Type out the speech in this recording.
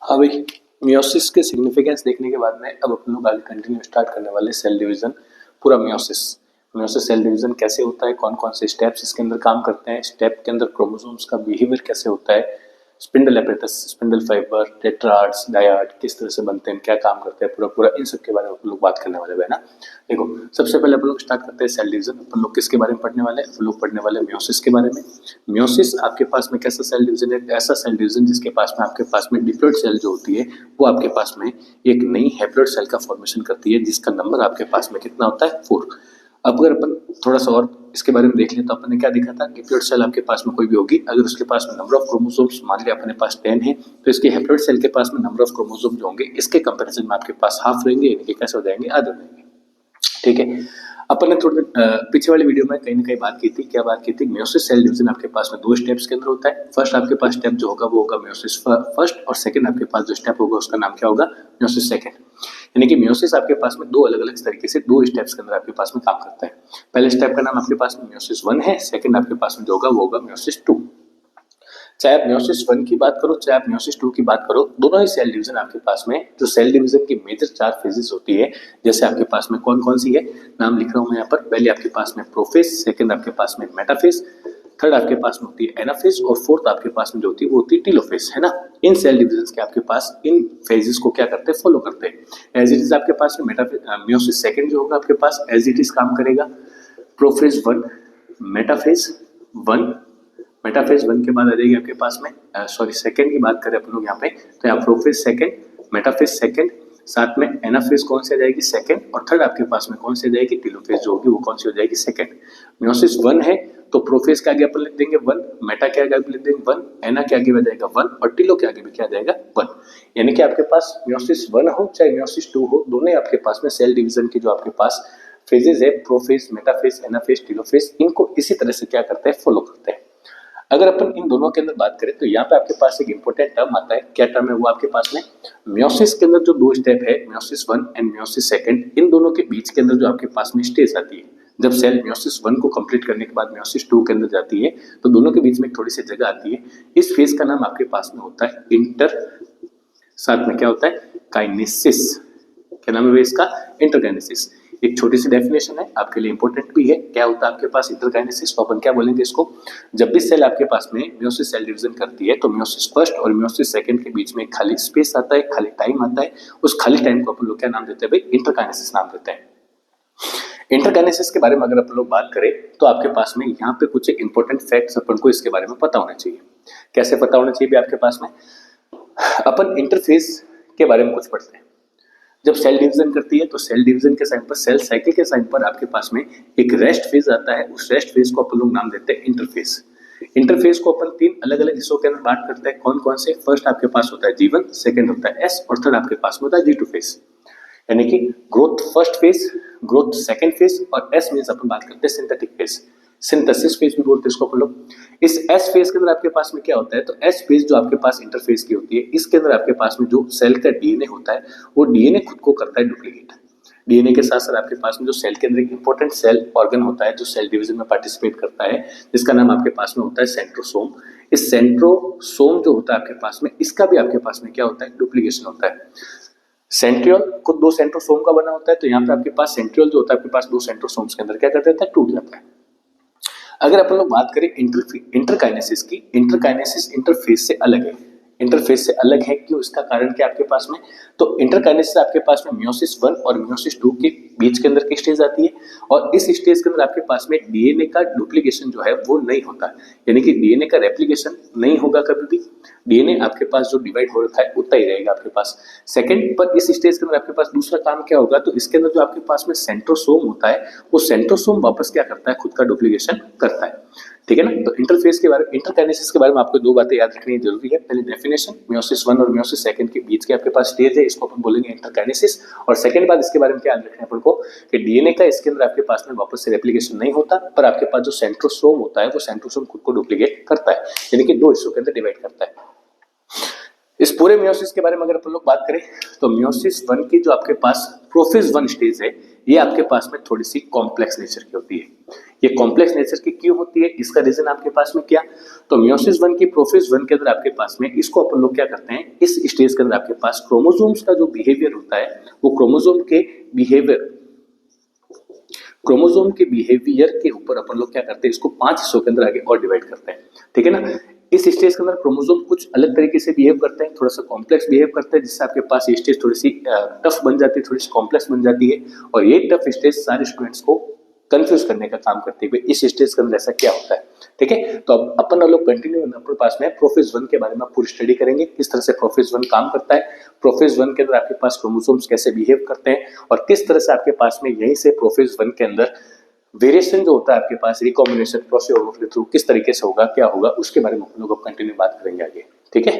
हाँ भाई, मियोसिस के सिग्निफिकेंस देखने के बाद में अब अपन लोग आगे कंटिन्यू स्टार्ट करने वाले सेल डिवीजन। पूरा मियोसिस मियोसिस सेल डिवीजन कैसे होता है, कौन कौन से स्टेप्स इसके अंदर काम करते हैं, स्टेप के अंदर क्रोमोसोम्स का बिहेवियर कैसे होता है, spindle apparatus, spindle fibre, tetrads, dyad किस तरह से बनते हैं, क्या काम करते हैं, पूरा पूरा इन सब के बारे में अपन लोग बात करने वाले हैं ना। देखो, सबसे पहले अपन लोग स्टार्ट करते हैं सेल डिवीजन। अपन लोग किसके बारे में पढ़ने वाले हैं? अपन लोग पढ़ने वाले मियोसिस के बारे में। मियोसिस आपके पास में कैसा सेल डिवीजन है? ऐसा सेल डिवीजन जिसके पास में आपके पास में डिप्लॉइड सेल जो होती है वो आपके पास में एक नई हैप्लॉइड सेल का फॉर्मेशन करती है, जिसका नंबर आपके पास में कितना होता है? 4। अब अगर अपन थोड़ा सा और इसके बारे में देख लें तो अपन ने क्या देखा था, डिप्लॉइड सेल आपके पास में कोई भी होगी, अगर उसके पास में नंबर ऑफ क्रोमोसोम्स मान लिया अपने पास 10 है, तो इसके हैप्लॉइड सेल के पास में नंबर ऑफ क्रोमोसोम जो होंगे इसके कंपैरिजन में आपके पास हाफ रहेंगे, यानी कि कैसे हो जाएंगे? आधे हो जाएंगे। ठीक है, अपन ने थोड़ी पीछे वाली वीडियो में कहीं ना कहीं बात की थी। क्या बात की थी? मियोसिस सेल डिवीजन आपके पास में 2 स्टेप्स के अंदर होता है। फर्स्ट आपके पास स्टेप जो होगा वो होगा मियोसिस फर्स्ट, और सेकंड आपके पास जो स्टेप होगा उसका नाम क्या होगा? Meiosis second. यानी कि मियोसिस आपके पास में 2 अलग अलग तरीके से 2 स्टेप्स के अंदर आपके पास में काम करता है। पहले स्टेप का नाम आपके पास में मियोसिस 1 है, सेकंड आपके पास में जो होगा वो होगा मियोसिस 2। चाहे आप मियोसिस 1 की बात करो, चाहे आप मियोसिस 2 की बात करो, दोनों ही सेल डिवीजन आपके पास में जो सेल डिवीजन की मेजर 4 फेजेस होती है, जैसे आपके पास में कौन कौन सी है, नाम लिख रहा हूं मैं यहाँ पर। पहले आपके पास में प्रोफेज, सेकंड आपके पास में मेटाफेज, थर्ड आपके पास में होती है एनाफेज, और फोर्थ आपके पास में जो होती है वो होती है टीलोफेज, है ना। इन सेल डिवीजन के आपके पास इन फेजेस को क्या करते हैं? फॉलो करते हैं। एज इट इज आपके पास में मियोसिस सेकंड जो होगा आपके पास एज इट इज काम करेगा। प्रोफेज 1, मेटाफेज 1, मेटाफेज 1 के बाद आ जाएगी आपके पास में सेकंड की बात करें अपन लोग यहाँ पे, तो यहाँ प्रोफेज सेकंड, मेटाफेज सेकंड, साथ में एनाफेज कौन सी आ जाएगी? सेकंड, और थर्ड आपके पास में कौन सी आ जाएगी? टीलोफेज जो होगी वो कौन सी हो जाएगी? सेकंड। मियोसिस 1 है तो प्रोफेज के आगे अपन लिख देंगे 1, मेटा के आगे लिख देंगे 1, एना के आगे आ जाएगा 1, और टीलो के आगे भी क्या आ जाएगा? 1। यानी कि आपके पास मियोसिस 1 हो चाहे मियोसिस 2 हो, दोनों ही आपके पास में सेल डिवीजन की जो आपके पास फेजेज है, प्रोफेज, मेटाफेज, एनाफेज, टीलोफेज, इनको इसी तरह से क्या करते हैं? फॉलो करते हैं। अगर अपन इन दोनों के अंदर बात करें तो यहाँ पे आपके पास एक इंपॉर्टेंट टर्म आता है। क्या टर्म है वो आपके पास में? मियोसिस के अंदर जो 2 स्टेप है, मियोसिस 1 एंड मियोसिस सेकंड, इन दोनों के बीच के अंदर जो आपके पास में स्टेज आती है, जब सेल मियोसिस 1 को कंप्लीट करने के बाद मियोसिस 2 के अंदर जाती है, तो दोनों के बीच में थोड़ी सी जगह आती है। इस फेज का नाम आपके पास में होता है इंटर, साथ में क्या होता है? काइनेसिस। क्या नाम है इसका? इंटरकाइनेसिस। एक छोटी सी डेफिनेशन है, आपके लिए इंपॉर्टेंट भी है। क्या होता है आपके पास इंटरकाइनेसिस? तो अपन क्या बोलेंगे इसको, जब भी सेल आपके पास में मियोसिस सेल डिवीजन करती है तो मियोसिस फर्स्ट और मियोसिस सेकंड के बीच में खाली स्पेस आता है, खाली टाइम आता है। उस खाली टाइम को अपन लोग क्या नाम देते हैं भाई? इंटरकाइनेसिस नाम देते हैं। इंटरकाइनेसिस के बारे में अगर अपन लोग बात करें तो आपके पास में यहाँ पे कुछ इंपॉर्टेंट फैक्ट्स अपन को इसके बारे में पता होना चाहिए। कैसे पता होना चाहिए भी आपके पास में? अपन इंटरफेस के बारे में कुछ पढ़ते हैं। जब सेल डिवीजन करती है तो सेल डिवीजन के टाइम पर, सेल साइकिल के टाइम पर आपके पास में एक रेस्ट फेज आता है। उस रेस्ट फेज को अपन लोग नाम देते हैं इंटरफेस। इंटरफेस को अपन 3 अलग अलग हिस्सों के अंदर बांट करते हैं। कौन कौन से? फर्स्ट आपके पास होता है G1, सेकंड होता है S, और थर्ड आपके पास में होता है G2 फेज। यानी कि growth first phase, growth second phase, और S मींस अपन बात करते हैं सिंथेटिक फेज, सिंथेसिस फेज भी बोलते हैं इसको अपन लोग। इस S फेज के अंदर आपके पास में क्या होता है? तो S फेज जो आपके पास इंटरफेस की होती है, इसके अंदर आपके पास में जो सेल का डीएनए होता है वो डीएनए खुद को करता है डुप्लीकेट। डीएनए के साथ साथ आपके पास में जो सेल के अंदर एक इंपॉर्टेंट सेल ऑर्गन होता है जो सेल डिवीजन में पार्टिसिपेट करता है, जिसका नाम आपके पास में होता है सेंट्रोसोम। इस सेंट्रोसोम जो होता है आपके पास में, इसका भी आपके पास में क्या होता है? डुप्लीकेशन होता है। सेंट्रियोल खुद 2 सेंट्रोसोम का बना होता है, तो यहाँ पे आपके पास सेंट्रियोल जो होता है आपके पास 2 सेंट्रोसोम्स के अंदर क्या कर देता है? टूट जाता है। अगर अपन लोग बात करें इंटरकाइनेसिस की, इंटरकाइनेसिस इंटरफेस से अलग है। इंटरफेस से अलग है क्यों? इसका कारण क्या आपके पास में? तो इंटरकाइनेसिस आपके पास में मियोसिस 1 और मियोसिस 2 के बीच के अंदर की स्टेज आती है, और इस स्टेज के अंदर आपके पास में डीएनए का डुप्लीकेशन जो है वो नहीं होता, यानी कि डीएनए का रेप्लिकेशन नहीं होगा कभी भी। डीएनए आपके पास जो डिवाइड हो रखा है उतना ही रहेगा आपके पास। सेकंड पर इस स्टेज के अंदर आपके पास दूसरा काम क्या होगा? तो इसके अंदर जो आपके पास में सेंट्रोसोम होता है, वो सेंट्रोसोम वापस क्या करता है? खुद का डुप्लीकेशन करता है। ठीक है ना। तो इंटरफेस के बारे में, इंटरकाइनेसिस के बारे में आपको 2 बातें याद रखनी जरूरी है। पहले डेफिनेशन, मियोसिस 1 और मियोसिस सेकंड के बीच के आपके पास स्टेज है, इसको अपन बोलेंगे इंटरकाइनेसिस। और सेकंड बात इसके बारे में क्या याद रखना है अपन को कि डीएनए का इसके अंदर आपके पास में वापस से रेप्लिकेशन नहीं होता, पर आपके पास जो सेंट्रोसोम होता है वो सेंट्रोसोम खुद को डुप्लीकेट करता है, यानी कि 2 हिस्सों के अंदर डिवाइड करता है। इस पूरे मियोसिस के बारे में अगर अपन लोग बात करें तो मियोसिस 1 की जो आपके पास प्रोफेज 1 स्टेज है ये आपके पास में थोड़ी सी कॉम्प्लेक्स नेचर की होती है। ये कॉम्प्लेक्स नेचर की क्यों होती है, इसका रीजन आपके पास में क्या, तो मियोसिस 1 की प्रोफेज 1 के अंदर आपके पास में इसको अपन लोग क्या करते हैं, इस स्टेज के अंदर आपके पास क्रोमोसोम्स का जो बिहेवियर होता है वो क्रोमोसोम के बिहेवियर के ऊपर अपन लोग क्या करते हैं, इसको 5 हिस्सों के अंदर आगे और डिवाइड करते हैं, ठीक है ना। इस स्टेज के अंदर क्रोमोसोम कुछ अलग तरीके से बिहेव करते हैं, थोड़ा सा कॉम्प्लेक्स बिहेव करते हैं, जिससे आपके पास ये स्टेज थोड़ी सी टफ बन जाती है, थोड़ी सी कॉम्प्लेक्स बन जाती है, और ये टफ स्टेज सारे स्टूडेंट्स को कंफ्यूज करने का काम करते हुए इस स्टेज के अंदर ऐसा क्या होता है, ठीक है। तो अब अपन लोग कंटिन्यू अपने पास में प्रोफेज 1 के बारे में पूरी स्टडी करेंगे, किस तरह से प्रोफेज 1 काम करता है, प्रोफेज 1 के अंदर आपके पास क्रोमोसोम्स कैसे बिहेव करते हैं, और किस तरह से आपके पास में यहीं से प्रोफेज 1 के अंदर वेरिएशन जो होता है आपके पास रिकॉम्बिनेशन प्रोसेस ओवरफ्लो थ्रू किस तरीके से होगा, क्या होगा, उसके बारे में हम लोग अब कंटिन्यू बात करेंगे आगे, ठीक है।